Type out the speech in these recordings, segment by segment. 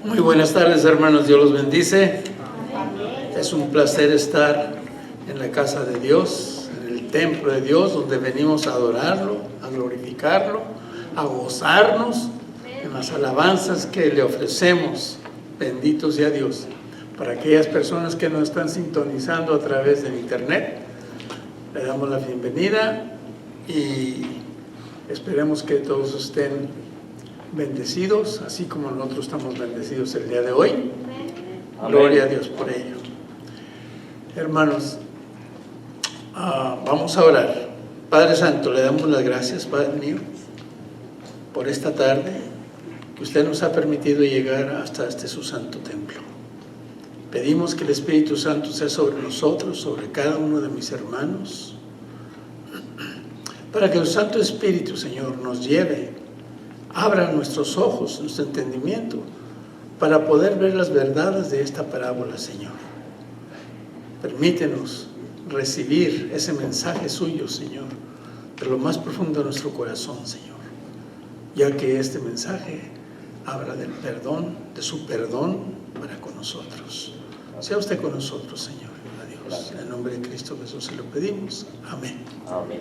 Muy buenas tardes, hermanos, Dios los bendice. Es un placer estar en la casa de Dios, en el templo de Dios, donde venimos a adorarlo, a glorificarlo, a gozarnos en las alabanzas que le ofrecemos. Bendito sea Dios. Para aquellas personas que nos están sintonizando a través del internet, le damos la bienvenida y esperemos que todos estén bendecidos, así como nosotros estamos bendecidos el día de hoy. Amén. Gloria a Dios por ello. Hermanos, vamos a orar. Padre Santo, le damos las gracias, Padre mío, por esta tarde que usted nos ha permitido llegar hasta este su santo templo. Pedimos que el Espíritu Santo sea sobre nosotros, sobre cada uno de mis hermanos, para que el Santo Espíritu, Señor, nos lleve, abra nuestros ojos, nuestro entendimiento, para poder ver las verdades de esta parábola, Señor. Permítenos recibir ese mensaje suyo, Señor, de lo más profundo de nuestro corazón, Señor, ya que este mensaje habla del perdón, de su perdón para con nosotros. Sea usted con nosotros, Señor. Adiós. En el nombre de Cristo Jesús se lo pedimos. Amén. Amén.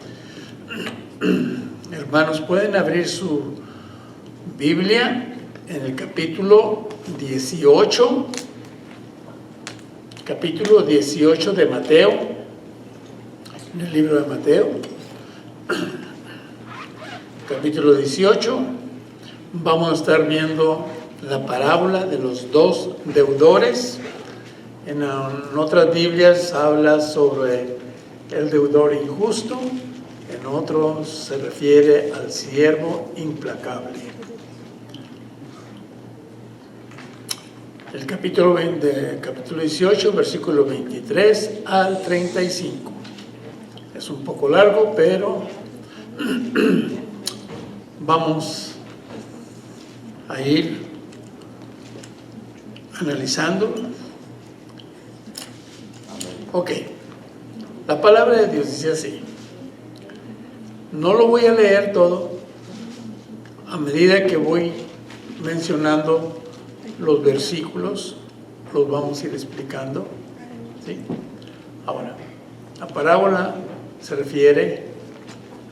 Hermanos, pueden abrir su Biblia en el capítulo 18 de Mateo, en el libro de Mateo, capítulo 18, vamos a estar viendo la parábola de los dos deudores. En otras Biblias habla sobre el deudor injusto, en otros se refiere al siervo implacable. El capítulo 18, versículo 23 al 35. Es un poco largo, pero vamos a ir analizando. Ok, la palabra de Dios dice así. No lo voy a leer todo, a medida que voy mencionando los versículos, los vamos a ir explicando, ¿sí? Ahora, la parábola se refiere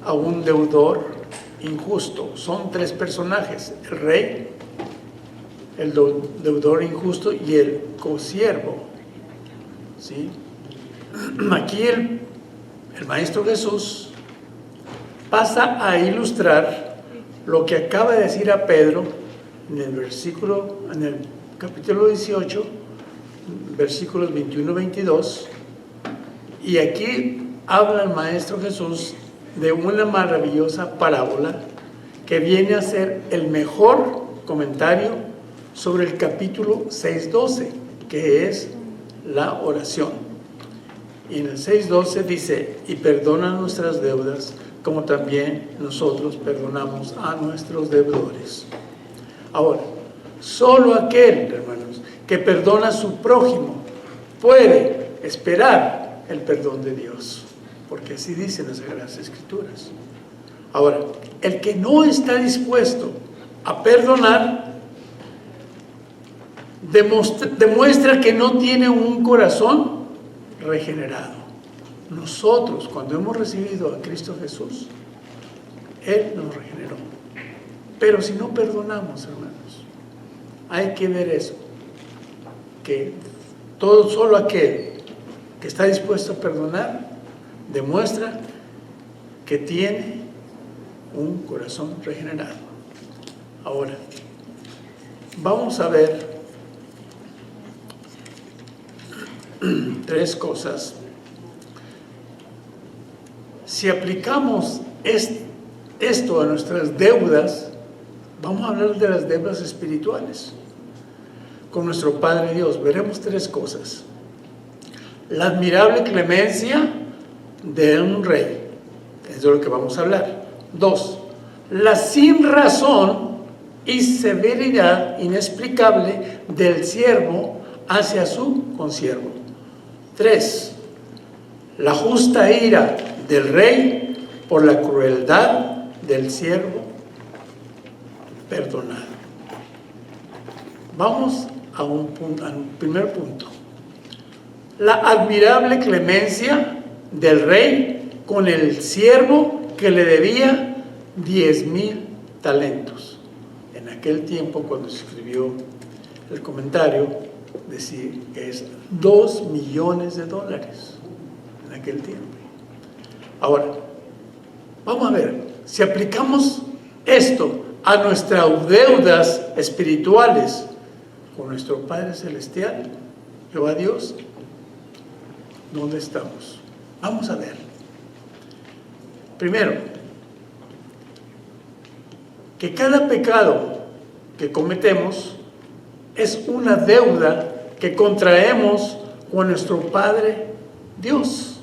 a un deudor injusto. Son tres personajes: el rey, el deudor injusto y el consiervo, ¿sí? Aquí el Maestro Jesús pasa a ilustrar lo que acaba de decir a Pedro en el capítulo 18, versículos 21-22, y aquí habla el Maestro Jesús de una maravillosa parábola que viene a ser el mejor comentario sobre el capítulo 6:12, que es la oración. Y en el 6:12 dice: y perdona nuestras deudas, como también nosotros perdonamos a nuestros deudores. Ahora, solo aquel, hermanos, que perdona a su prójimo puede esperar el perdón de Dios, porque así dicen las Sagradas Escrituras. Ahora, el que no está dispuesto a perdonar demuestra que no tiene un corazón regenerado. Nosotros, cuando hemos recibido a Cristo Jesús, Él nos regeneró. Pero si no perdonamos, hermanos, hay que ver eso, que solo aquel que está dispuesto a perdonar demuestra que tiene un corazón regenerado. Ahora, vamos a ver tres cosas. Si aplicamos esto a nuestras deudas, vamos a hablar de las deudas espirituales. Con nuestro Padre Dios veremos tres cosas: la admirable clemencia de un rey, es de lo que vamos a hablar. 2, la sin razón y severidad inexplicable del siervo hacia su consiervo. 3, la justa ira del rey por la crueldad del siervo perdonado. Vamos a un primer punto. La admirable clemencia del rey con el siervo que le debía 10,000 talentos. En aquel tiempo, cuando se escribió el comentario, decía que es $2 millones en aquel tiempo. Ahora, vamos a ver, si aplicamos esto a nuestras deudas espirituales con nuestro Padre Celestial, Jehová Dios, ¿dónde estamos? Vamos a ver. Primero, que cada pecado que cometemos es una deuda que contraemos con nuestro Padre Dios.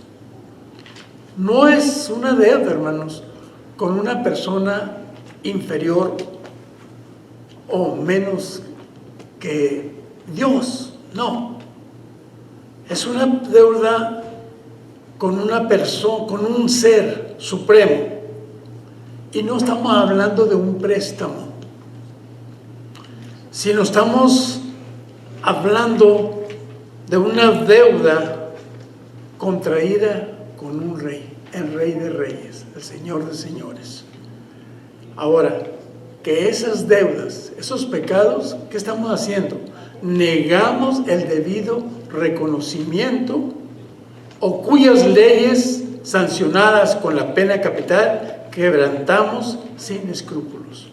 No es una deuda, hermanos, con una persona inferior o menos que Dios, no. Es una deuda con una persona, con un ser supremo. Y no estamos hablando de un préstamo, sino estamos hablando de una deuda contraída con un rey, el Rey de Reyes, el Señor de Señores. Ahora, que esas deudas, esos pecados, ¿qué estamos haciendo? Negamos el debido reconocimiento o cuyas leyes sancionadas con la pena capital quebrantamos sin escrúpulos.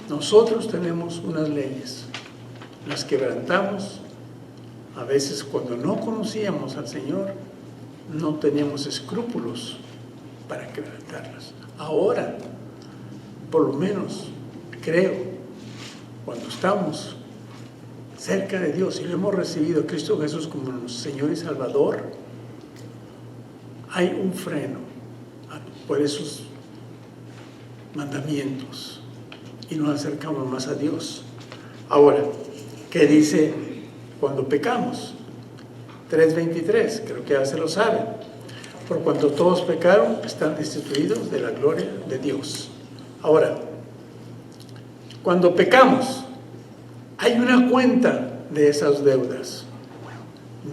Nosotros tenemos unas leyes, las quebrantamos. A veces cuando no conocíamos al Señor, no teníamos escrúpulos para quebrantarlas. Ahora, por lo menos, creo, cuando estamos cerca de Dios y lo hemos recibido a Cristo Jesús como nuestro Señor y Salvador, hay un freno por esos mandamientos y nos acercamos más a Dios. Ahora, ¿qué dice cuando pecamos? 3:23, creo que ya se lo saben. Por cuanto todos pecaron, están destituidos de la gloria de Dios. Ahora, cuando pecamos, hay una cuenta de esas deudas.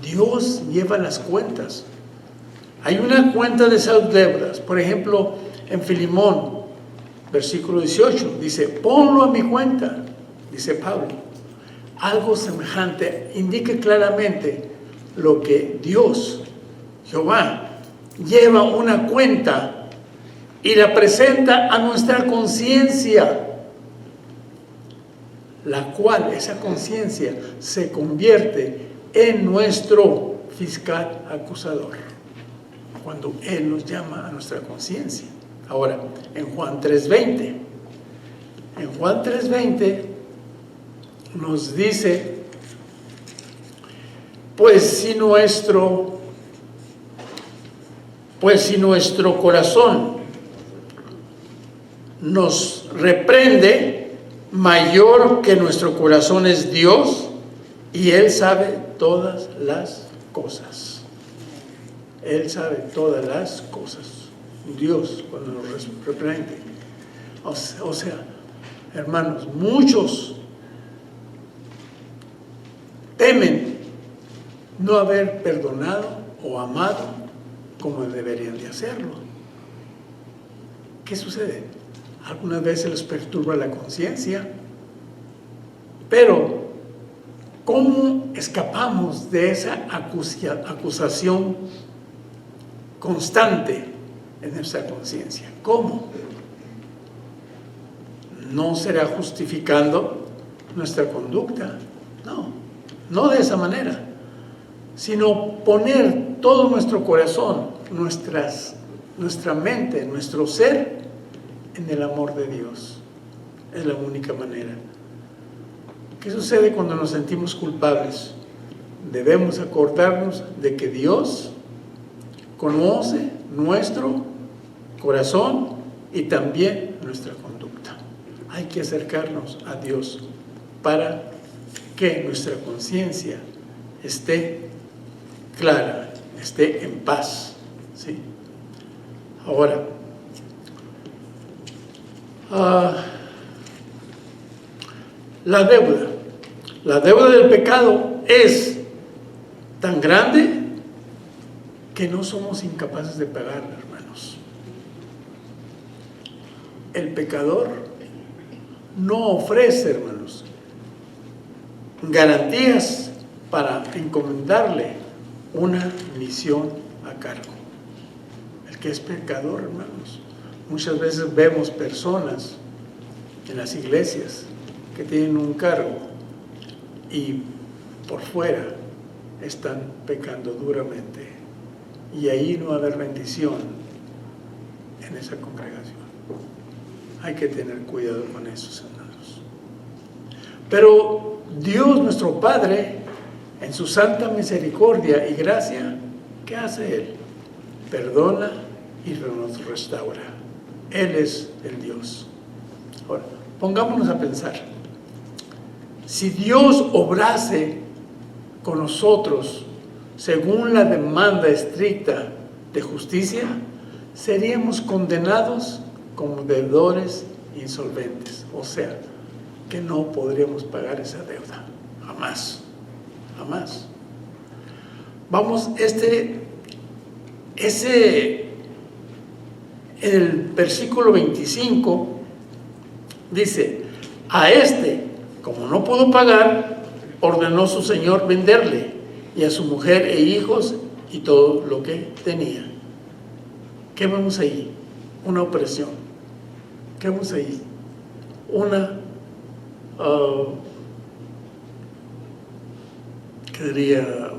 Dios lleva las cuentas. Hay una cuenta de esas deudas. Por ejemplo, en Filemón, versículo 18, dice, ponlo a mi cuenta, dice Pablo. Algo semejante indica claramente lo que Dios, Jehová, lleva una cuenta y la presenta a nuestra conciencia, la cual, esa conciencia, se convierte en nuestro fiscal acusador, cuando Él nos llama a nuestra conciencia. Ahora, en Juan 3:20, nos dice, pues si nuestro corazón nos reprende, mayor que nuestro corazón es Dios, y Él sabe todas las cosas. Él sabe todas las cosas. Dios, cuando nos reprende. O sea, hermanos, muchos temen no haber perdonado o amado como deberían de hacerlo. ¿Qué sucede? Algunas veces les perturba la conciencia, pero ¿cómo escapamos de esa acusación constante en nuestra conciencia? ¿Cómo? No será justificando nuestra conducta, no de esa manera, sino poner todo nuestro corazón, nuestra mente, nuestro ser en el amor de Dios. Es la única manera. ¿Qué sucede cuando nos sentimos culpables? Debemos acordarnos de que Dios conoce nuestro corazón y también nuestra conducta. Hay que acercarnos a Dios para que nuestra conciencia esté clara, esté en paz, ¿sí? Ahora, la deuda. La deuda del pecado es tan grande que no somos incapaces de pagarla, hermanos. El pecador no ofrece, hermanos, garantías para encomendarle una misión a cargo. El que es pecador, hermanos, muchas veces vemos personas en las iglesias que tienen un cargo y por fuera están pecando duramente, y ahí no va a haber bendición en esa congregación. Hay que tener cuidado con eso, hermanos. Pero Dios nuestro Padre, en su santa misericordia y gracia, ¿qué hace Él? Perdona y nos restaura. Él es el Dios. Ahora, pongámonos a pensar. Si Dios obrase con nosotros según la demanda estricta de justicia, seríamos condenados como deudores insolventes. O sea, que no podríamos pagar esa deuda. Jamás. Jamás. Vamos, en el versículo 25 dice: a como no pudo pagar, ordenó su señor venderle, y a su mujer e hijos y todo lo que tenía. ¿Qué vemos ahí? Una opresión. ¿Qué vemos ahí? ¿Qué diría?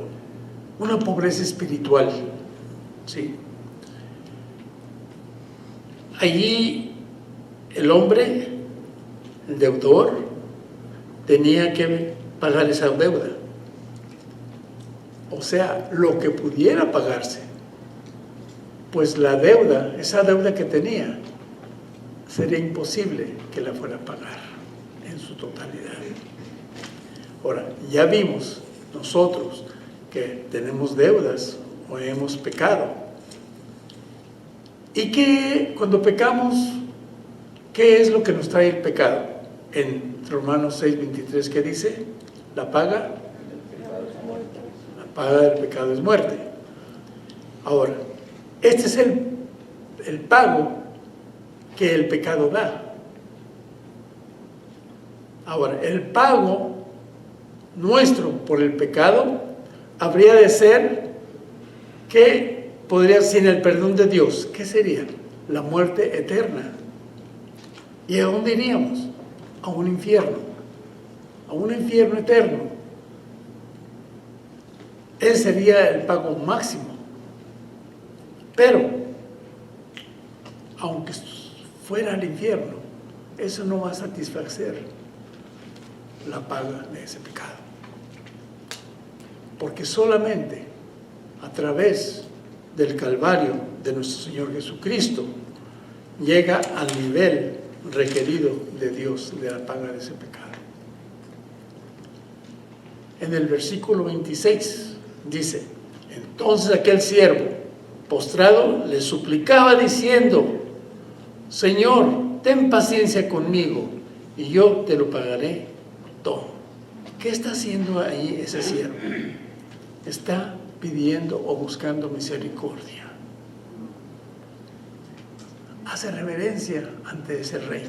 Una pobreza espiritual, ¿sí? Allí el hombre, el deudor, tenía que pagar esa deuda. O sea, lo que pudiera pagarse. Pues la deuda, esa deuda que tenía, sería imposible que la fuera a pagar en su totalidad. Ahora, ya vimos nosotros que tenemos deudas o hemos pecado. Y que cuando pecamos, ¿qué es lo que nos trae el pecado? En Romanos 6:23, ¿qué dice? La paga del pecado es muerte. Ahora, este es el pago que el pecado da. Ahora, el pago nuestro por el pecado habría de ser que podría, sin el perdón de Dios, ¿qué sería? La muerte eterna. ¿Y a dónde iríamos? A un infierno eterno. Ese sería el pago máximo. Pero, aunque fuera al infierno, eso no va a satisfacer la paga de ese pecado. Porque solamente a través del Calvario de nuestro Señor Jesucristo llega al nivel requerido de Dios de la paga de ese pecado. En el versículo 26 dice: entonces aquel siervo postrado le suplicaba diciendo: Señor, ten paciencia conmigo y yo te lo pagaré todo. ¿Qué está haciendo ahí ese siervo? Está pidiendo o buscando misericordia. Hace reverencia ante ese rey.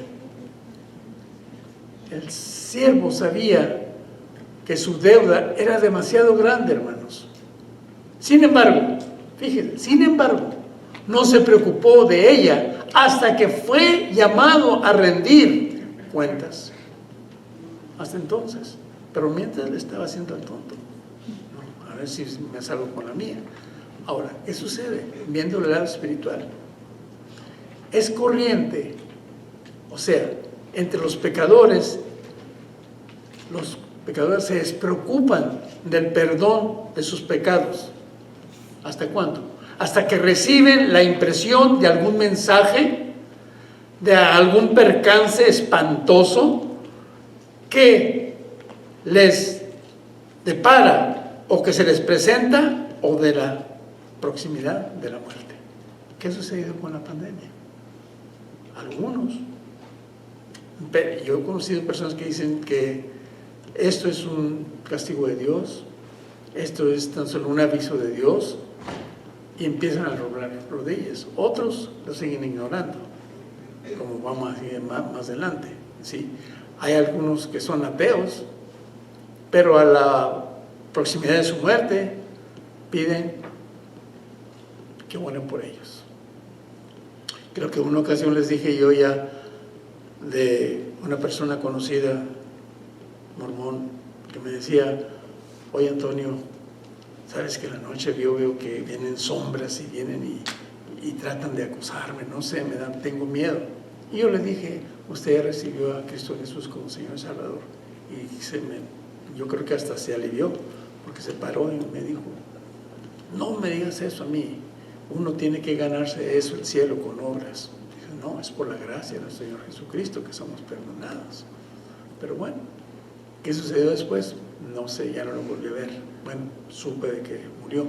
El siervo sabía que su deuda era demasiado grande, hermanos. Sin embargo, fíjense, no se preocupó de ella hasta que fue llamado a rendir cuentas. Hasta entonces. Pero mientras le estaba haciendo el tonto. No, a ver si me salgo con la mía. Ahora, ¿qué sucede? Viendo el lado espiritual. Es corriente, o sea, entre los pecadores se despreocupan del perdón de sus pecados. ¿Hasta cuándo? Hasta que reciben la impresión de algún mensaje, de algún percance espantoso que les depara o que se les presenta, o de la proximidad de la muerte. ¿Qué ha sucedido con la pandemia? Algunos. Yo he conocido personas que dicen que esto es un castigo de Dios, esto es tan solo un aviso de Dios, y empiezan a doblar rodillas. Otros lo siguen ignorando, como vamos a decir más adelante, ¿sí? Hay algunos que son ateos, pero a la proximidad de su muerte piden que oren por ellos. Creo que en una ocasión les dije yo ya de una persona conocida, mormón, que me decía: oye, Antonio, sabes que en la noche veo que vienen sombras y vienen y tratan de acosarme, no sé, tengo miedo. Y yo le dije: usted ya recibió a Cristo Jesús como Señor y Salvador. Y yo creo que hasta se alivió, porque se paró y me dijo: no me digas eso a mí, uno tiene que ganarse eso, el cielo, con obras. Dije: no, es por la gracia del Señor Jesucristo que somos perdonados. Pero bueno, ¿qué sucedió después? No sé, ya no lo volví a ver. Bueno, supe de que murió,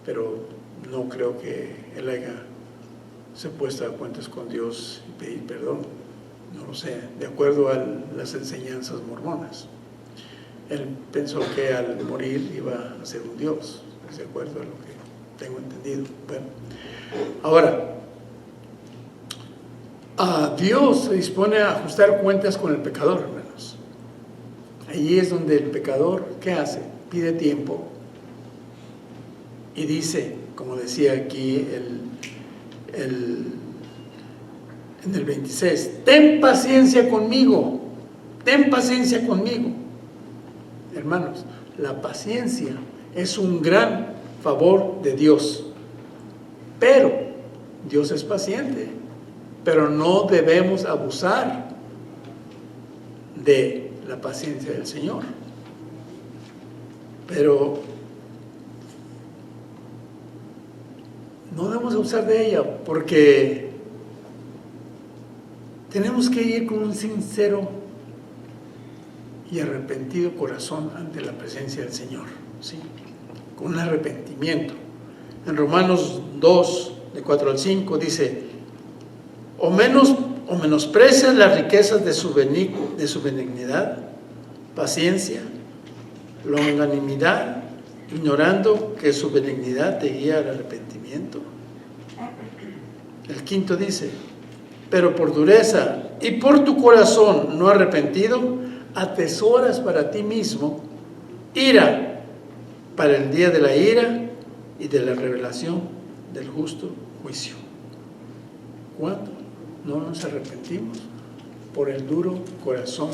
pero no creo que él haya se puesto a cuentas con Dios y pedir perdón. No lo sé, de acuerdo a las enseñanzas mormonas. Él pensó que al morir iba a ser un Dios, de acuerdo a lo que tengo entendido. Bueno, ahora, Dios se dispone a ajustar cuentas con el pecador, hermanos. Allí es donde el pecador, ¿qué hace? Pide tiempo y dice, como decía aquí en el 26, ten paciencia conmigo, ten paciencia conmigo. Hermanos, la paciencia es un gran favor de Dios, pero Dios es paciente, pero no debemos abusar de la paciencia del Señor. Pero no debemos abusar de ella, porque tenemos que ir con un sincero y arrepentido corazón ante la presencia del Señor, ¿sí? Con un arrepentimiento. En Romanos 2, de 4 al 5, dice: o menosprecias las riquezas de su benignidad, paciencia, longanimidad, ignorando que su benignidad te guía al arrepentimiento. El 5 dice: pero por dureza y por tu corazón no arrepentido, atesoras para ti mismo ira para el día de la ira y de la revelación del justo juicio. ¿Cuándo no nos arrepentimos? Por el duro corazón.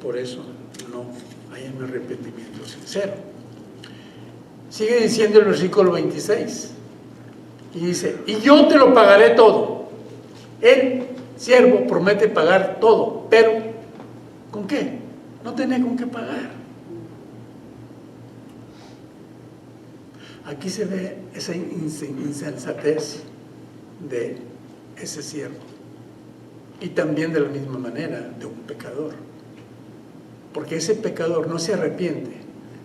Por eso no hay un arrepentimiento sincero. Sigue diciendo el versículo 26 y dice: y yo te lo pagaré todo. El siervo promete pagar todo, pero ¿con qué? No tiene con qué pagar. Aquí se ve esa insensatez de ese siervo, y también de la misma manera de un pecador, porque ese pecador no se arrepiente,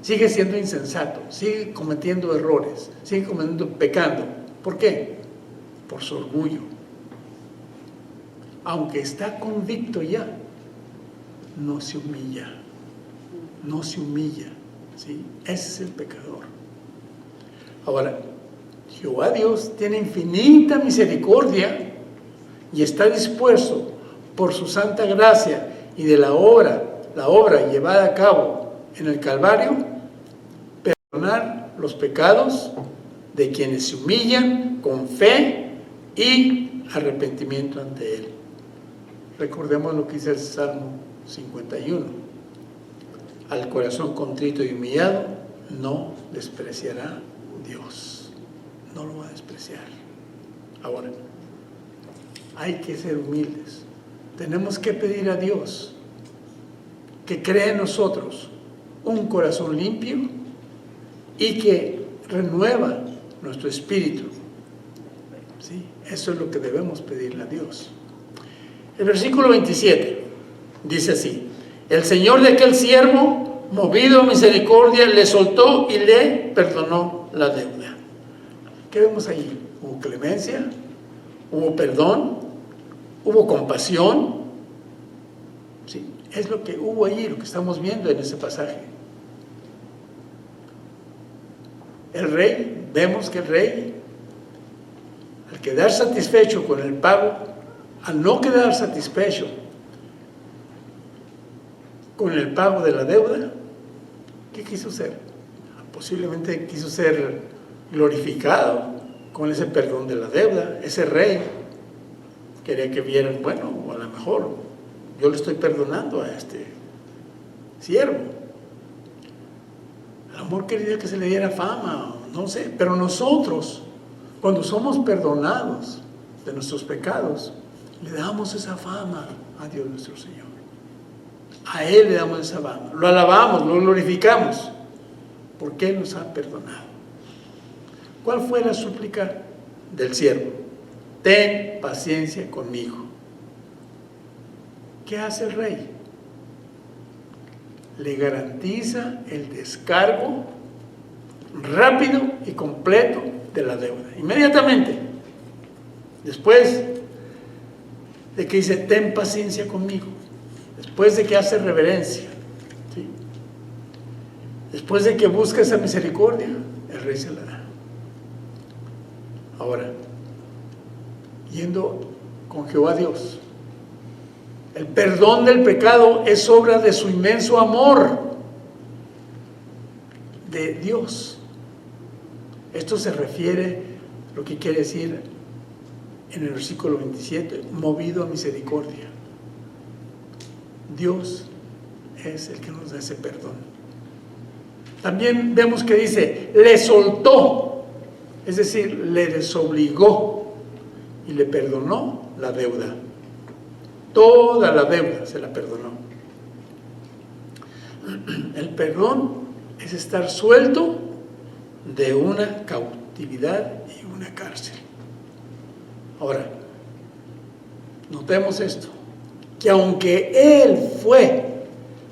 sigue siendo insensato, sigue cometiendo errores, sigue pecando. ¿Por qué? Por su orgullo. Aunque está convicto ya, no se humilla, ¿sí? Ese es el pecador. Ahora, Jehová Dios tiene infinita misericordia y está dispuesto, por su santa gracia y de la obra llevada a cabo en el Calvario, perdonar los pecados de quienes se humillan con fe y arrepentimiento ante Él. Recordemos lo que dice el Salmo 51: al corazón contrito y humillado no despreciará Dios, no lo va a despreciar. Ahora, hay que ser humildes. Tenemos que pedir a Dios que cree en nosotros un corazón limpio y que renueva nuestro espíritu, ¿sí? Eso es lo que debemos pedirle a Dios. El versículo 27 dice así: el Señor de aquel siervo, movido a misericordia, le soltó y le perdonó la deuda. ¿Qué vemos ahí? Hubo clemencia, hubo perdón, hubo compasión, ¿Sí? Es lo que hubo allí, lo que estamos viendo en ese pasaje. El rey, vemos que el rey, al quedar satisfecho con el pago, al no quedar satisfecho con el pago de la deuda, ¿qué quiso hacer? Posiblemente quiso ser glorificado con ese perdón de la deuda. Ese rey quería que vieran, bueno, a lo mejor yo le estoy perdonando a este siervo. A lo mejor quería que se le diera fama, no sé, pero nosotros, cuando somos perdonados de nuestros pecados, le damos esa fama a Dios nuestro Señor. A Él le damos esa fama, lo alabamos, lo glorificamos, porque Él nos ha perdonado. ¿Cuál fue la súplica del siervo? Ten paciencia conmigo. ¿Qué hace el rey? Le garantiza el descargo rápido y completo de la deuda. Inmediatamente, después de que dice, ten paciencia conmigo, después de que hace reverencia, ¿sí? Después de que busca esa misericordia, el rey se la da. Ahora, yendo con Jehová Dios, el perdón del pecado es obra de su inmenso amor de Dios. Esto se refiere, lo que quiere decir en el versículo 27, movido a misericordia. Dios es el que nos da ese perdón. También vemos que dice, le soltó, es decir, le desobligó y le perdonó la deuda. Toda la deuda se la perdonó. El perdón es estar suelto de una cautividad y una cárcel. Ahora, notemos esto, que aunque Él fue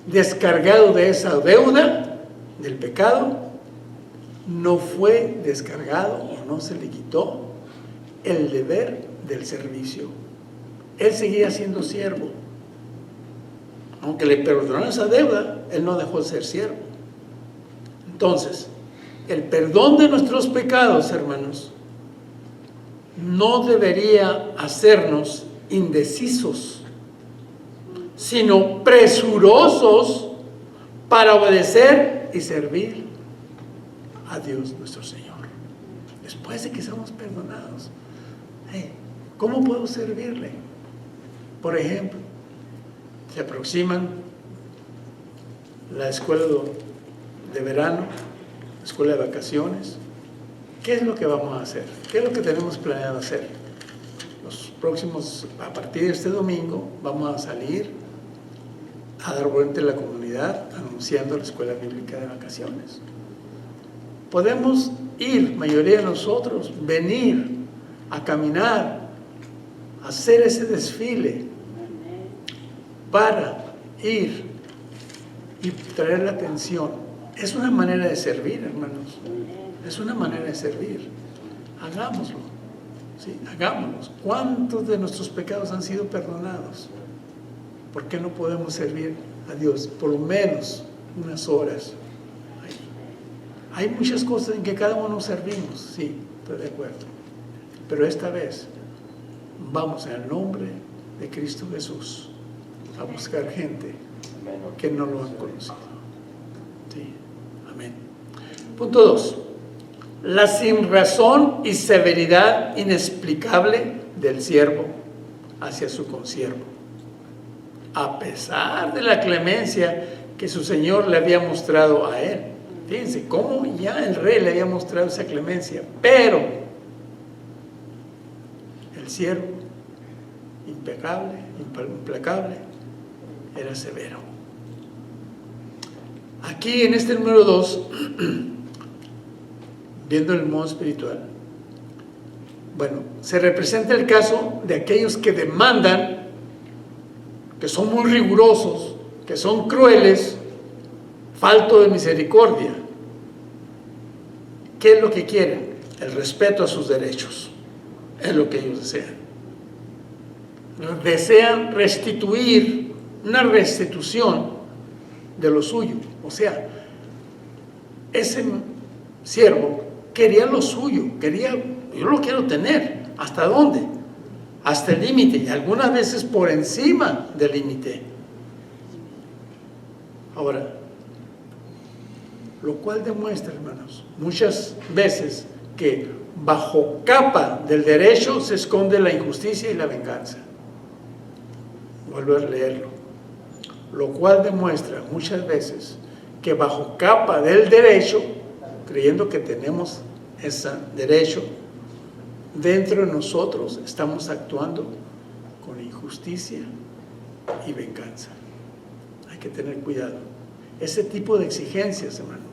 descargado de esa deuda del pecado, no fue descargado o no se le quitó el deber del servicio. Él seguía siendo siervo. Aunque le perdonaron esa deuda, Él no dejó de ser siervo. Entonces, el perdón de nuestros pecados, hermanos, no debería hacernos indecisos, sino presurosos para obedecer y servir a Dios nuestro Señor. Después de que somos perdonados, ¿cómo puedo servirle? Por ejemplo, se aproximan la escuela de verano, la escuela de vacaciones. ¿Qué es lo que vamos a hacer? ¿Qué es lo que tenemos planeado hacer? Los próximos, a partir de este domingo, vamos a salir a dar vuelta en la comunidad anunciando la escuela bíblica de vacaciones. Podemos ir, mayoría de nosotros, venir a caminar, a hacer ese desfile para ir y traer la atención. Es una manera de servir, hermanos. Es una manera de servir. Hagámoslo. ¿Sí? Hagámoslo. ¿Cuántos de nuestros pecados han sido perdonados? ¿Por qué no podemos servir a Dios por lo menos unas horas? Hay muchas cosas en que cada uno servimos, sí, estoy de acuerdo. Pero esta vez vamos en el nombre de Cristo Jesús a buscar gente que no lo han conocido. Sí, amén. Punto 2. La sinrazón y severidad inexplicable del siervo hacia su consiervo. A pesar de la clemencia que su señor le había mostrado a él. Fíjense cómo ya el rey le había mostrado esa clemencia, pero el siervo, implacable, era severo. Aquí en este número 2, viendo el modo espiritual, bueno, se representa el caso de aquellos que demandan, que son muy rigurosos, que son crueles, falto de misericordia. ¿Qué es lo que quieren? El respeto a sus derechos. Es lo que ellos desean. Desean restituir una restitución de lo suyo. O sea, ese siervo quería lo suyo, yo lo quiero tener. ¿Hasta dónde? Hasta el límite, y algunas veces por encima del límite. Ahora, lo cual demuestra, hermanos, muchas veces que bajo capa del derecho se esconde la injusticia y la venganza. Vuelvo a leerlo. Lo cual demuestra muchas veces que bajo capa del derecho, creyendo que tenemos ese derecho, dentro de nosotros estamos actuando con injusticia y venganza. Hay que tener cuidado. Ese tipo de exigencias, hermano,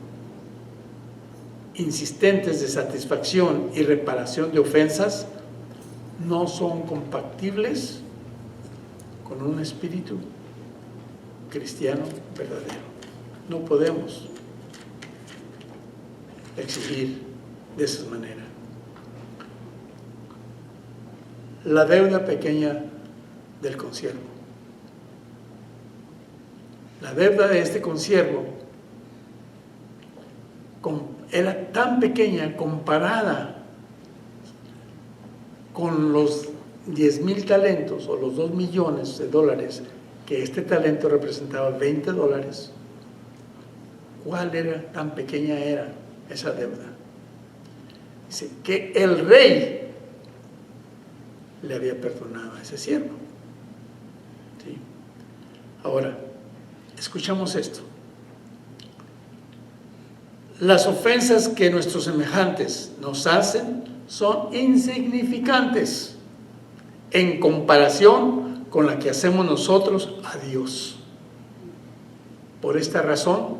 insistentes de satisfacción y reparación de ofensas, no son compatibles con un espíritu cristiano verdadero. No podemos exigir de esa manera. La deuda pequeña del consiervo. La deuda de este consiervo era tan pequeña comparada con los 10,000 talentos o los 2 millones de dólares que este talento representaba, 20 dólares. ¿Cuál era? Tan pequeña era esa deuda. Dice que el rey le había perdonado a ese siervo. ¿Sí? Ahora, escuchamos esto. Las ofensas que nuestros semejantes nos hacen son insignificantes en comparación con la que hacemos nosotros a Dios. Por esta razón,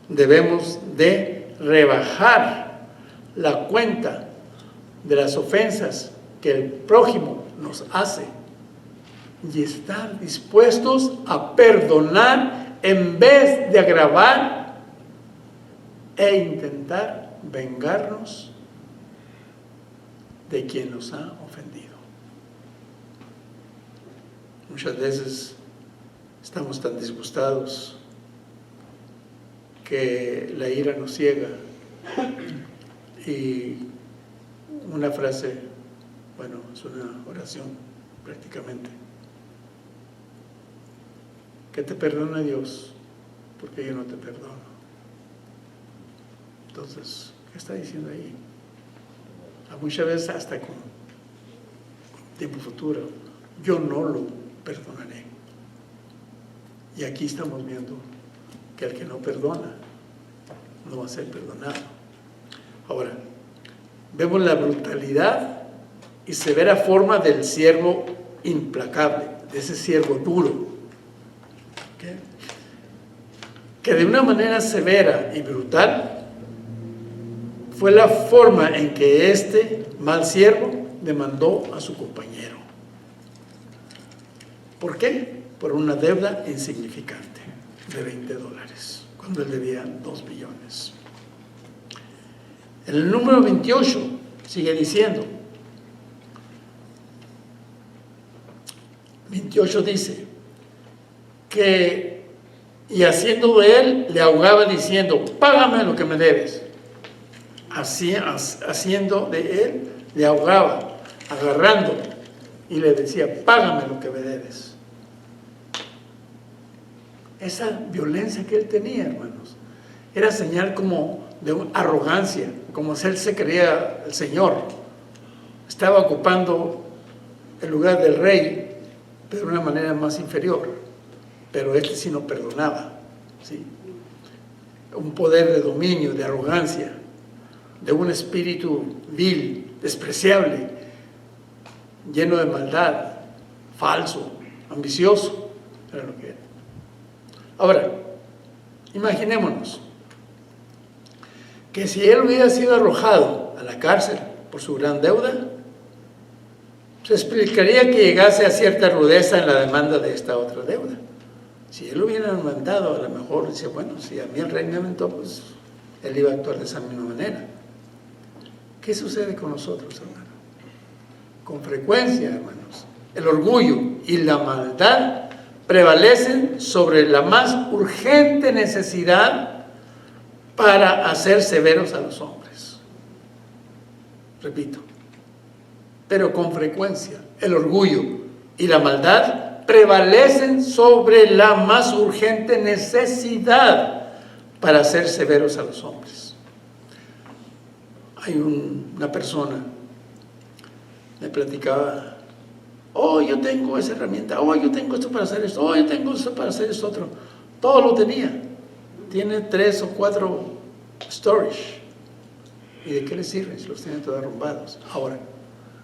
debemos de rebajar la cuenta de las ofensas que el prójimo nos hace y estar dispuestos a perdonar en vez de agravar e intentar vengarnos de quien nos ha ofendido. Muchas veces estamos tan disgustados que la ira nos ciega y una frase, bueno, es una oración prácticamente, que te perdone Dios porque yo no te perdono. Entonces, ¿qué está diciendo ahí? A muchas veces hasta con tiempo futuro, yo no lo perdonaré. Y aquí estamos viendo que el que no perdona no va a ser perdonado. Ahora, vemos la brutalidad y severa forma del siervo implacable, de ese siervo duro, ¿okay? Que de una manera severa y brutal fue la forma en que este mal siervo demandó a su compañero. ¿Por qué? Por una deuda insignificante de 20 dólares, cuando él debía 2 millones. En el número 28 sigue diciendo, 28 dice que, y haciendo de él, le ahogaba diciendo, págame lo que me debes. Haciendo de él, le ahogaba, agarrándolo, y le decía, págame lo que me debes. Esa violencia que él tenía, hermanos, era señal como de arrogancia, como si él se creía el Señor. Estaba ocupando el lugar del rey, pero de una manera más inferior. Pero este sí no perdonaba, ¿sí? Un poder de dominio, de arrogancia, de un espíritu vil, despreciable, lleno de maldad, falso, ambicioso, era lo que era. Ahora, imaginémonos que si él hubiera sido arrojado a la cárcel por su gran deuda, se explicaría que llegase a cierta rudeza en la demanda de esta otra deuda. Si él hubiera mandado, a lo mejor dice, bueno, si a mí el rey me aventó, pues él iba a actuar de esa misma manera. ¿Qué sucede con nosotros, hermano? Con frecuencia, hermanos, el orgullo y la maldad prevalecen sobre la más urgente necesidad para hacer severos a los hombres. Repito, pero con frecuencia el orgullo y la maldad prevalecen sobre la más urgente necesidad para hacer severos a los hombres. Hay una persona, me platicaba, oh, yo tengo esa herramienta, oh, yo tengo esto para hacer esto, oh, yo tengo esto para hacer esto otro. Todo lo tenía. Tiene 3 o 4 storage. ¿Y de qué le sirven si los tienen todos arrumbados? Ahora,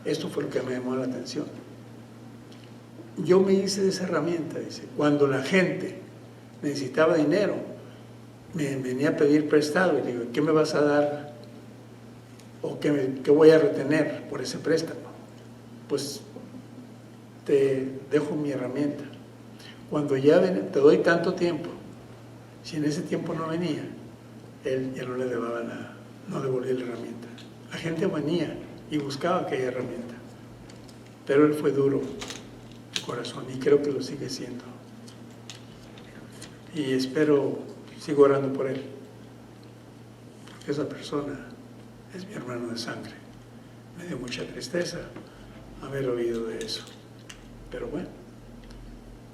esto fue lo que me llamó la atención. Yo me hice de esa herramienta, dice, cuando la gente necesitaba dinero, me venía a pedir prestado y le digo, ¿qué me vas a dar? ¿O qué voy a retener por ese préstamo? Pues te dejo mi herramienta. Cuando ya te doy tanto tiempo, si en ese tiempo no venía, él ya no le daba nada, no devolvía la herramienta. La gente venía y buscaba aquella herramienta, pero él fue duro de corazón y creo que lo sigue siendo. Y sigo orando por él, porque esa persona es mi hermano de sangre. Me dio mucha tristeza haber oído de eso, pero bueno,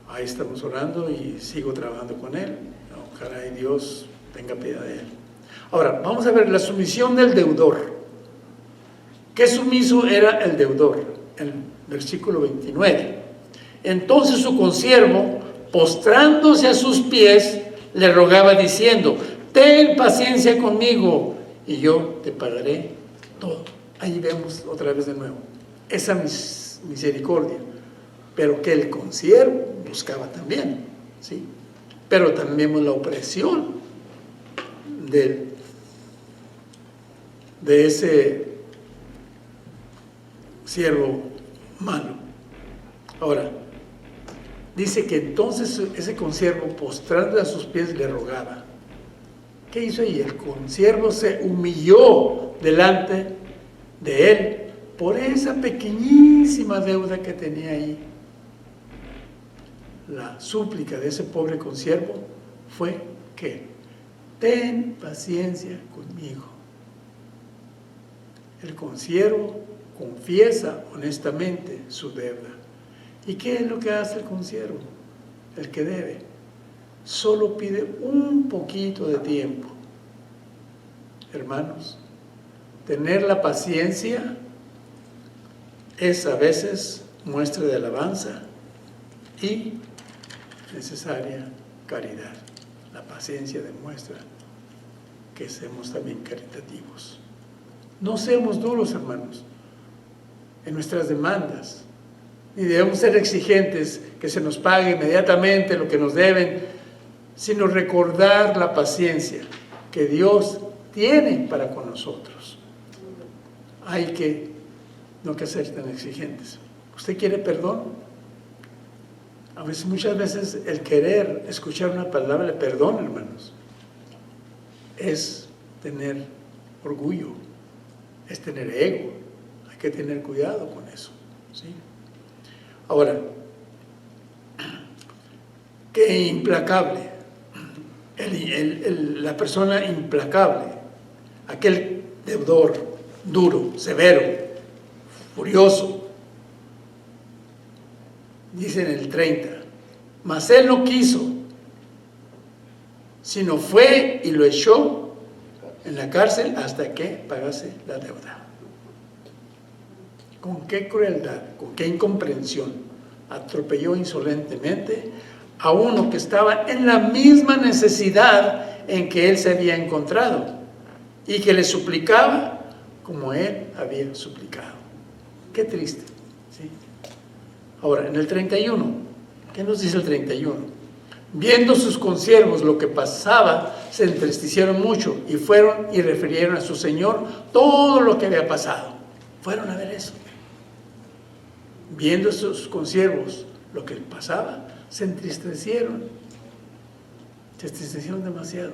ahí estamos orando y sigo trabajando con él. Ojalá y Dios tenga piedad de él. Ahora, vamos a ver la sumisión del deudor. ¿Qué sumiso era el deudor? El versículo 29. Entonces su consiervo, postrándose a sus pies, le rogaba diciendo, ten paciencia conmigo y yo te pagaré todo. Ahí vemos otra vez de nuevo esa misericordia, pero que el consiervo buscaba también, ¿sí? Pero también vemos la opresión de ese siervo malo. Ahora, dice que entonces ese consiervo, postrando a sus pies, le rogaba. ¿Qué hizo ahí? El consiervo se humilló delante de él por esa pequeñísima deuda que tenía ahí. La súplica de ese pobre consiervo fue que ten paciencia conmigo. El consiervo confiesa honestamente su deuda. ¿Y qué es lo que hace el consiervo? El que debe. Solo pide un poquito de tiempo. Hermanos, tener la paciencia es a veces muestra de alabanza y necesaria caridad. La paciencia demuestra que seamos también caritativos. No seamos duros, hermanos, en nuestras demandas, ni debemos ser exigentes que se nos pague inmediatamente lo que nos deben, sino recordar la paciencia que Dios tiene para con nosotros. Hay que no ser tan exigentes. ¿Usted quiere perdón? Muchas veces el querer escuchar una palabra de perdón, hermanos, es tener orgullo, es tener ego. Hay que tener cuidado con eso, ¿sí? Ahora, qué implacable, la persona implacable, aquel deudor duro, severo, furioso. Dice en el 30, mas él no quiso, sino fue y lo echó en la cárcel hasta que pagase la deuda. Con qué crueldad, con qué incomprensión atropelló insolentemente a uno que estaba en la misma necesidad en que él se había encontrado y que le suplicaba como él había suplicado. Qué triste, ¿sí? Ahora, en el 31, ¿qué nos dice el 31? Viendo sus consiervos lo que pasaba, se entristecieron mucho y fueron y refirieron a su señor todo lo que había pasado. Fueron a ver eso. Viendo sus consiervos lo que pasaba, se entristecieron. Se entristecieron demasiado.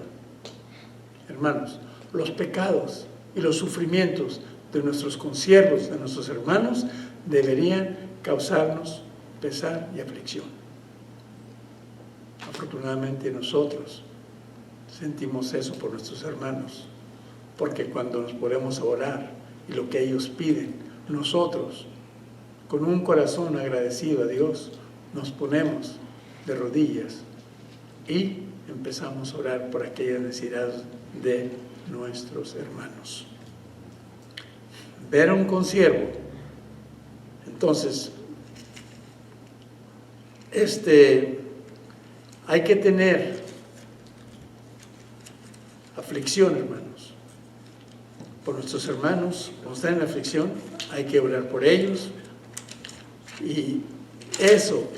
Hermanos, los pecados y los sufrimientos de nuestros consiervos, de nuestros hermanos, deberían causarnos pesar y aflicción. Afortunadamente nosotros sentimos eso por nuestros hermanos, porque cuando nos ponemos a orar y lo que ellos piden, nosotros, con un corazón agradecido a Dios, nos ponemos de rodillas y empezamos a orar por aquellas necesidades de nuestros hermanos. Ver a un consiervo. Entonces, hay que tener aflicción, hermanos, por nuestros hermanos. Cuando están en aflicción, hay que orar por ellos, y eso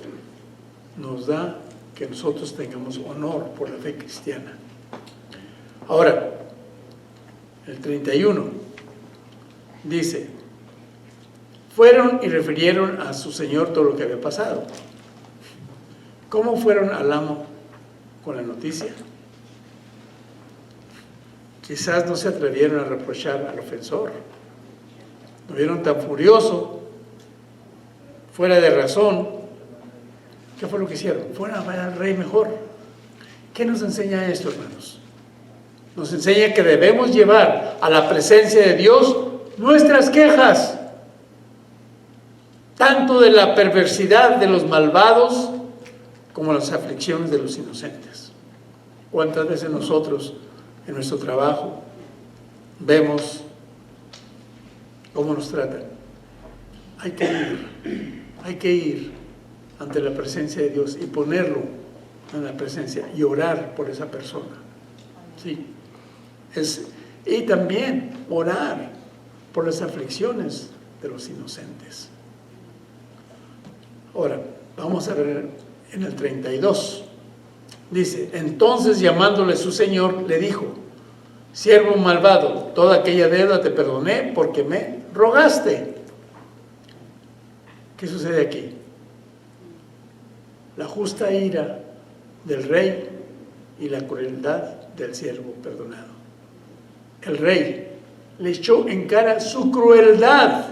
nos da que nosotros tengamos honor por la fe cristiana. Ahora, el 31 dice: fueron y refirieron a su señor todo lo que había pasado. ¿Cómo fueron al amo con la noticia? Quizás no se atrevieron a reprochar al ofensor. Lo vieron tan furioso, fuera de razón. ¿Qué fue lo que hicieron? Fueron a ver al rey mejor. ¿Qué nos enseña esto, hermanos? Nos enseña que debemos llevar a la presencia de Dios nuestras quejas, tanto de la perversidad de los malvados como las aflicciones de los inocentes. ¿Cuántas veces nosotros en nuestro trabajo vemos cómo nos tratan? Hay que ir ante la presencia de Dios y ponerlo en la presencia y orar por esa persona. Sí. Y también orar por las aflicciones de los inocentes. Ahora, vamos a ver en el 32. Dice: entonces, llamándole su señor, le dijo: siervo malvado, toda aquella deuda te perdoné porque me rogaste. ¿Qué sucede aquí? La justa ira del rey y la crueldad del siervo perdonado. El rey le echó en cara su crueldad.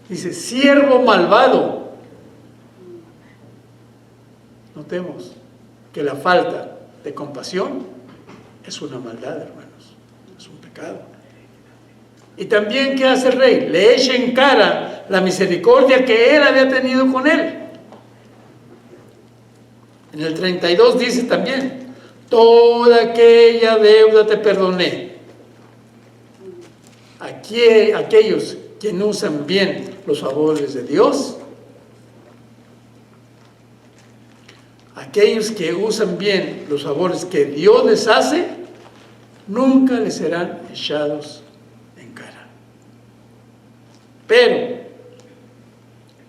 Dice: siervo malvado. Notemos que la falta de compasión es una maldad, hermanos. Es un pecado. Y también, ¿qué hace el rey? Le echa en cara la misericordia que él había tenido con él. En el 32 dice también: toda aquella deuda te perdoné. Aquellos que no usan bien los favores de Dios, aquellos que usan bien los favores que Dios les hace, nunca les serán echados en cara. Pero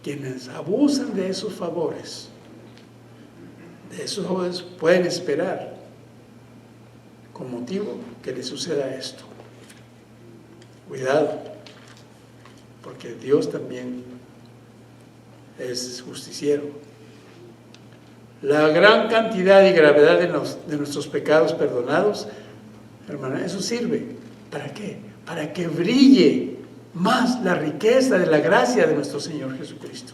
quienes abusan de esos favores, pueden esperar con motivo que les suceda esto. Cuidado, porque Dios también es justiciero. La gran cantidad y gravedad de nuestros pecados perdonados, hermano, eso sirve. ¿Para qué? Para que brille más la riqueza de la gracia de nuestro Señor Jesucristo.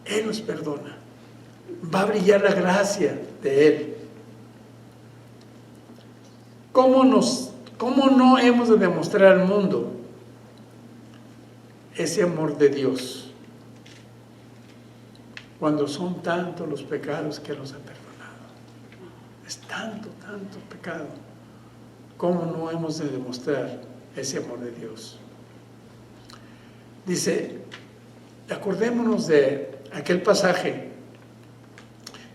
Él nos perdona. Va a brillar la gracia de Él. ¿Cómo no hemos de demostrar al mundo ese amor de Dios cuando son tantos los pecados que Él nos ha perdonado? Es tanto pecado. ¿Cómo no hemos de demostrar ese amor de Dios? Dice, acordémonos de aquel pasaje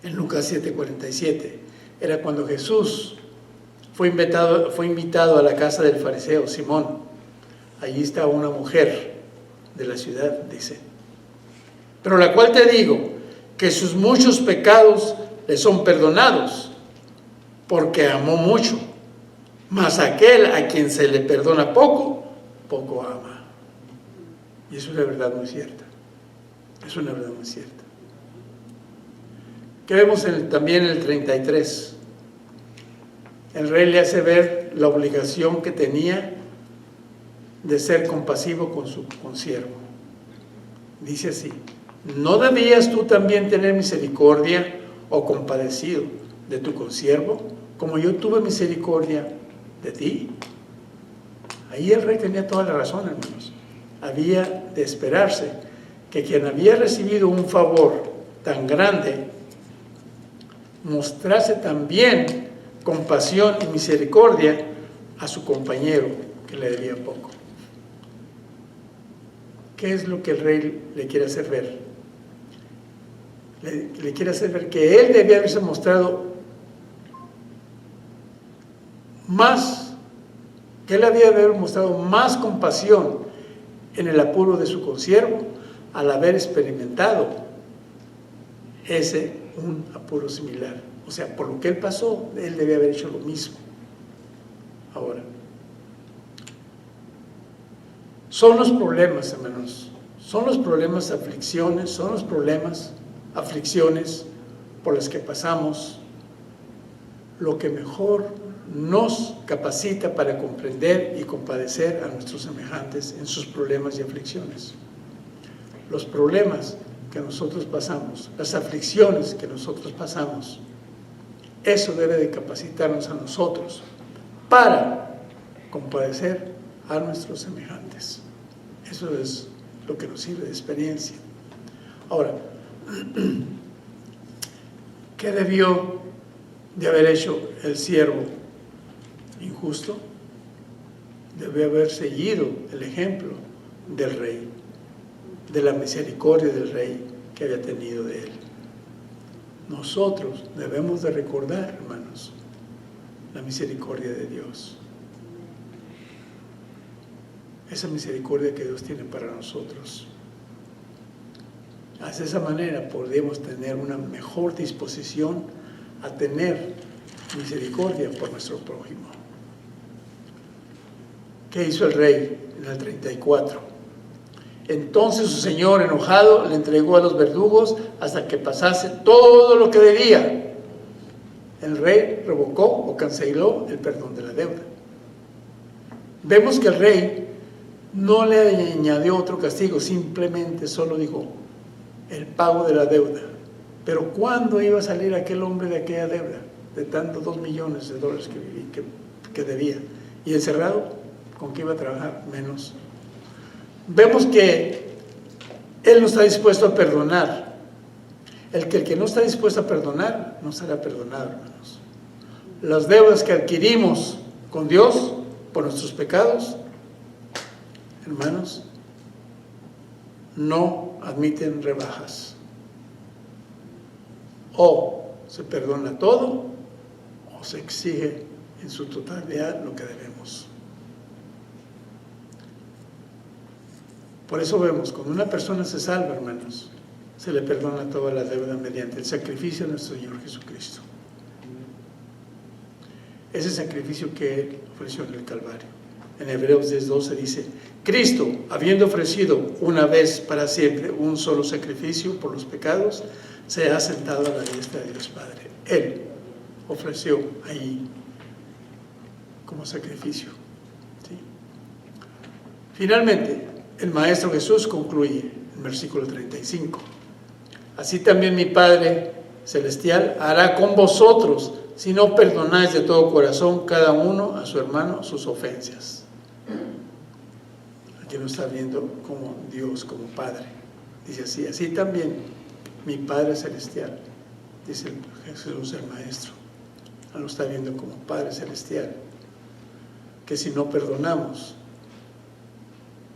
en Lucas 7:47. Era cuando Jesús fue invitado a la casa del fariseo Simón. Allí está una mujer de la ciudad, dice: pero la cual te digo que sus muchos pecados le son perdonados, porque amó mucho. Mas aquel a quien se le perdona poco, poco ama. Y es una verdad muy cierta. Es una verdad muy cierta. ¿Qué vemos también en el 33? El rey le hace ver la obligación que tenía de ser compasivo con su consiervo. Dice así: ¿no debías tú también tener misericordia o compadecido de tu consiervo, como yo tuve misericordia de ti? Ahí el rey tenía toda la razón, hermanos. Había de esperarse que quien había recibido un favor tan grande mostrase también compasión y misericordia a su compañero que le debía poco. ¿Qué es lo que el rey le quiere hacer ver? Le quiere hacer ver que él debía haberse mostrado más, que él había de haber mostrado más compasión en el apuro de su consiervo al haber experimentado un apuro similar. O sea, por lo que él pasó, él debía haber hecho lo mismo. Ahora, son los problemas, hermanos, son los problemas, aflicciones, son los problemas, aflicciones por las que pasamos lo que mejor nos capacita para comprender y compadecer a nuestros semejantes en sus problemas y aflicciones. Los problemas que nosotros pasamos, las aflicciones que nosotros pasamos, eso debe de capacitarnos a nosotros para compadecer a nuestros semejantes. Eso es lo que nos sirve de experiencia. Ahora, ¿qué debió de haber hecho el siervo injusto? Debió haber seguido el ejemplo del rey, de la misericordia del rey que había tenido de él. Nosotros debemos de recordar, hermanos, la misericordia de Dios. Esa misericordia que Dios tiene para nosotros. De esa manera podemos tener una mejor disposición a tener misericordia por nuestro prójimo. ¿Qué hizo el rey en el 34? Entonces su señor, enojado, le entregó a los verdugos hasta que pasase todo lo que debía. El rey revocó o canceló el perdón de la deuda. Vemos que el rey no le añadió otro castigo, simplemente solo dijo el pago de la deuda. Pero ¿cuándo iba a salir aquel hombre de aquella deuda? De tantos $2 millones que debía. Y encerrado, ¿con qué iba a trabajar? Menos. Vemos que él no está dispuesto a perdonar. El que no está dispuesto a perdonar, no será perdonado, hermanos. Las deudas que adquirimos con Dios por nuestros pecados, hermanos, no admiten rebajas. O se perdona todo, o se exige en su totalidad lo que debemos. Por eso vemos, cuando una persona se salva, hermanos, se le perdona toda la deuda mediante el sacrificio de nuestro Señor Jesucristo. Ese sacrificio que Él ofreció en el Calvario. En Hebreos 10:12 dice, Cristo, habiendo ofrecido una vez para siempre un solo sacrificio por los pecados, se ha sentado a la diestra de Dios Padre. Él ofreció ahí como sacrificio. ¿Sí? Finalmente, el Maestro Jesús concluye en versículo 35. Así también mi Padre Celestial hará con vosotros si no perdonáis de todo corazón cada uno a su hermano sus ofensas. Aquí nos está viendo como Dios, como Padre. Dice así, así también mi Padre Celestial, dice Jesús el Maestro, lo está viendo como Padre Celestial, que si no perdonamos,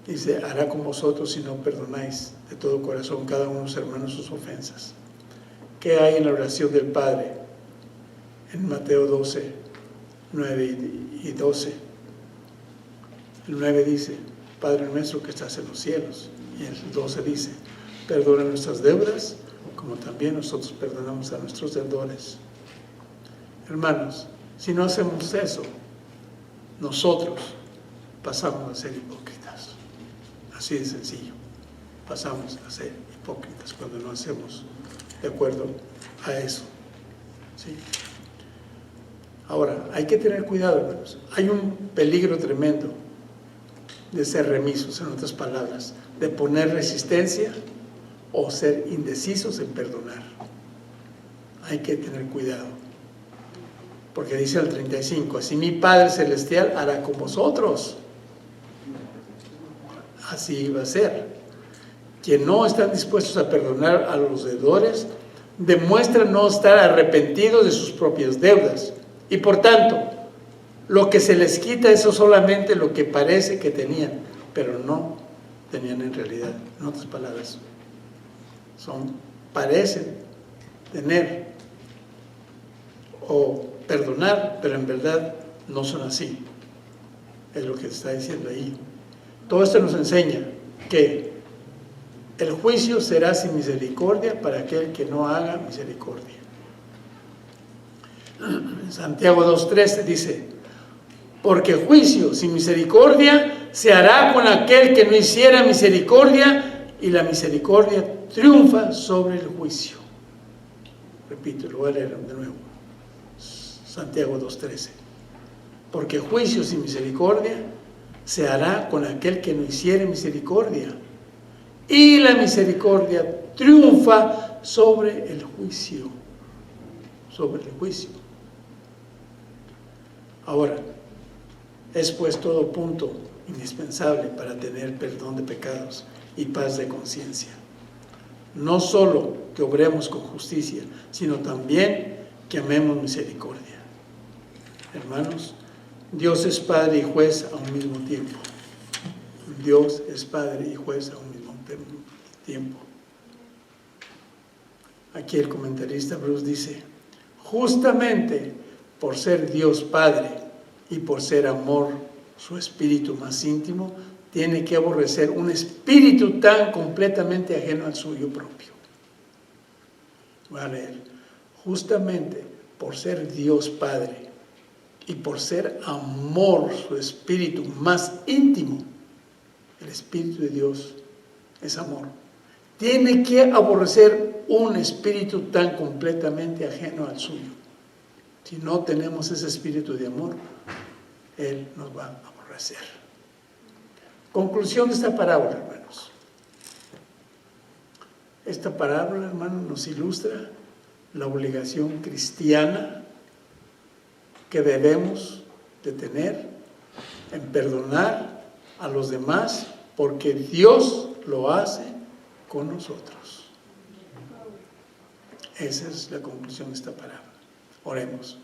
dice, hará con vosotros si no perdonáis de todo corazón cada uno de sus hermanos sus ofensas. ¿Qué hay en la oración del Padre? En Mateo 12, 9 y 12. El 9 dice, Padre nuestro que estás en los cielos. Y el 12 dice, perdona nuestras deudas, como también nosotros perdonamos a nuestros deudores. Hermanos, si no hacemos eso, nosotros pasamos a ser hipócritas. Así de sencillo. Pasamos a ser hipócritas cuando no hacemos de acuerdo a eso. ¿Sí? Ahora, hay que tener cuidado, hermanos. Hay un peligro tremendo de ser remisos, en otras palabras, de poner resistencia o ser indecisos en perdonar. hay que tener cuidado. Porque dice el 35, así mi Padre Celestial hará con vosotros. Así va a ser. Quien no están dispuestos a perdonar a los deudores, demuestran no estar arrepentidos de sus propias deudas. Y por tanto, lo que se les quita es solamente lo que parece que tenían, pero no tenían en realidad. En otras palabras, parecen tener o perdonar, pero en verdad no son así. Es lo que está diciendo ahí. Todo esto nos enseña que el juicio será sin misericordia para aquel que no haga misericordia. Santiago 2:13 dice, porque juicio sin misericordia se hará con aquel que no hiciera misericordia, y la misericordia triunfa sobre el juicio. Repito, lo voy a leer de nuevo. Santiago 2:13. Porque juicio sin misericordia se hará con aquel que no hiciere misericordia, y la misericordia triunfa sobre el juicio. Sobre el juicio. Ahora, es pues todo punto indispensable para tener perdón de pecados y paz de conciencia. No solo que obremos con justicia, sino también que amemos misericordia. Hermanos, Dios es Padre y Juez a un mismo tiempo. Dios es Padre y Juez a un mismo tiempo. Aquí el comentarista Bruce dice, justamente por ser Dios Padre y por ser amor, su espíritu más íntimo, tiene que aborrecer un espíritu tan completamente ajeno al suyo propio. Voy a leer. Justamente por ser Dios Padre y por ser amor, su espíritu más íntimo, el Espíritu de Dios es amor, tiene que aborrecer un espíritu tan completamente ajeno al suyo. Si no tenemos ese espíritu de amor, Él nos va a aborrecer. Conclusión de esta parábola, hermanos. Esta parábola, hermanos, nos ilustra la obligación cristiana que debemos de tener en perdonar a los demás, porque Dios lo hace con nosotros. Esa es la conclusión de esta parábola. Oremos.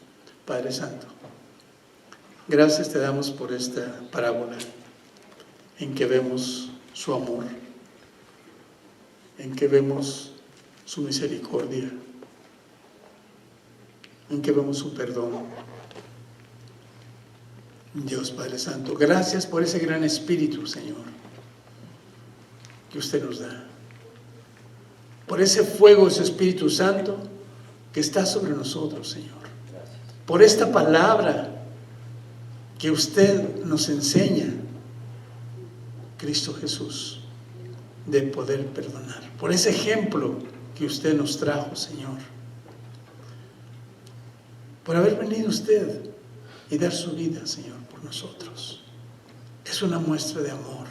Padre Santo, gracias te damos por esta parábola en que vemos su amor, en que vemos su misericordia, en que vemos su perdón. Dios Padre Santo, gracias por ese gran espíritu, Señor, que usted nos da. Por ese fuego de su Espíritu Santo que está sobre nosotros, Señor. Por esta palabra que usted nos enseña, Cristo Jesús, de poder perdonar. Por ese ejemplo que usted nos trajo, Señor. Por haber venido usted y dar su vida, Señor, por nosotros. Es una muestra de amor,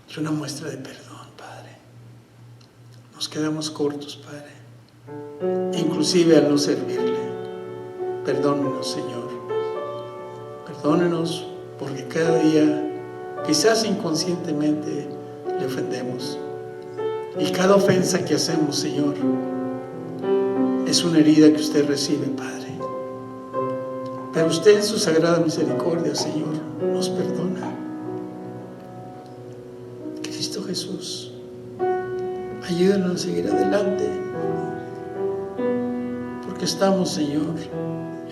es una muestra de perdón, Padre. Nos quedamos cortos, Padre, inclusive al no servirle. Perdónenos, Señor. Perdónenos porque cada día, quizás inconscientemente, le ofendemos. Y cada ofensa que hacemos, Señor, es una herida que usted recibe, Padre. Pero usted en su sagrada misericordia, Señor, nos perdona. Cristo Jesús, ayúdanos a seguir adelante, porque estamos, Señor,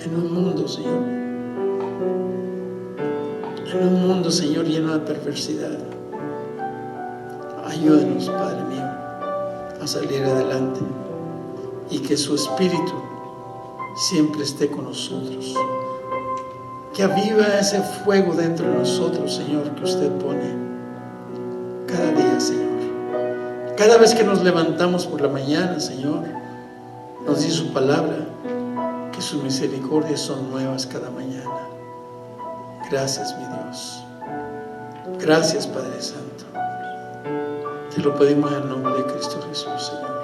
en un mundo, Señor, lleno de perversidad. Ayúdanos, Padre mío, a salir adelante y que su Espíritu siempre esté con nosotros. Que aviva ese fuego dentro de nosotros, Señor, que usted pone cada día, Señor. Cada vez que nos levantamos por la mañana, Señor, nos dice su palabra que sus misericordias son nuevas cada mañana. Gracias, mi Dios. Gracias, Padre Santo. Te lo pedimos en el nombre de Cristo Jesús, Señor.